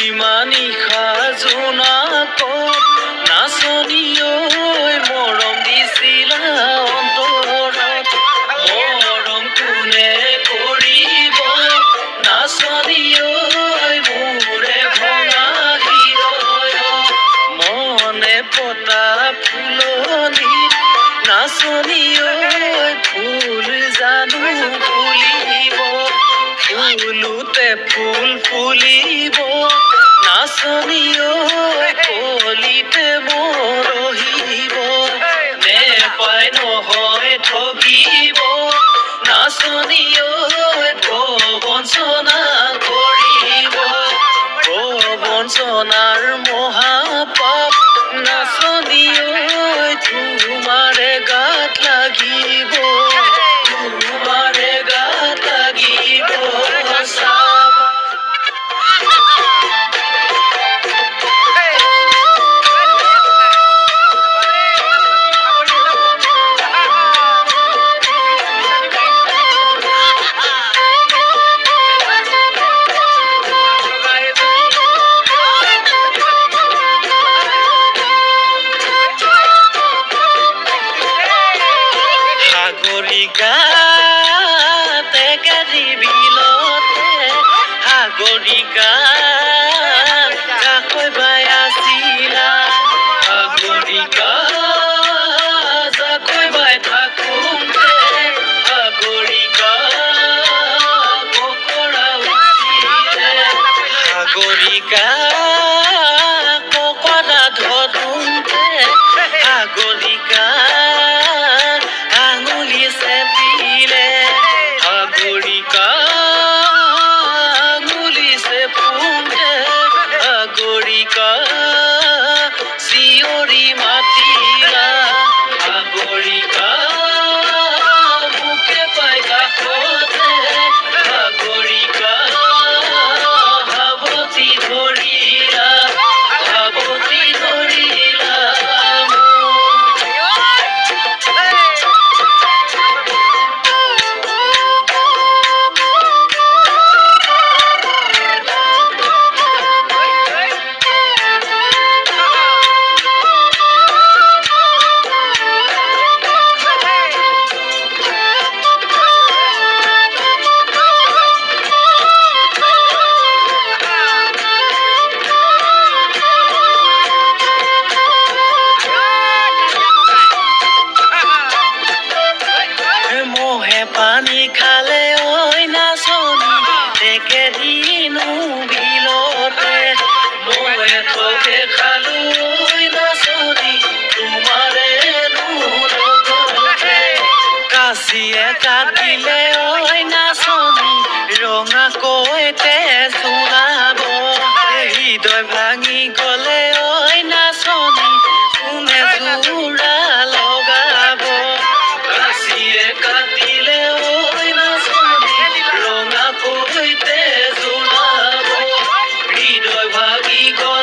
নিশা জোনাকত নাচনী ঐ মৰম দিছিলা অন্তৰত মৰম কোনে কৰিব নাচনী ঐ মোৰে ভঙা হৃদয়ত মনে পতা ফুলনিত নাচনী ঐ ফুল জানো ফুলিব ফুলোতে ফুল ফুলিব নাচনী ঐ কলিতে মৰহিব নেপাই নহয় ঠগিব নাচনী ঐ প্ৰবঞ্চনা কৰিব প্ৰবঞ্চনাৰ মহাপাপ নাচনী ঐ তোমাৰে গাত লাগিব তোমাৰে গাত লাগিব সাগৰিকা কাকৈ বাই আছিলা সাগৰিকা যাকৈ বাই থাকোঁতে সাগৰিকা ককৰা উঠিলে সাগৰিকা ককৰা ধৰোঁতে সাগৰিকা আঙুলি চেপিলে সাগৰিকা সাগৰিকা চিঞৰি মাতিলা সাগৰিকা মুখে পাই কাষতে সাগৰিকা সাৱতি ধৰিলা সাৱতি ধৰিলা পানী খালে ঐ নাচনী একেদিনো বিলতে মই তোকে খালো ঐ নাচনী তোমাৰে লগতে কাচিয়ে কাটিলে ঐ নাচনী ৰঙাকৈ তেজ ওলাব হৃদয় ভাঙি গলে ঐ নাচনী কোনে জোৰা লগাব কাচিয়ে কাটিলে ঐ নাচনী ৰঙাকৈ তেজ ওলাব হৃদয় ভাঙি গলে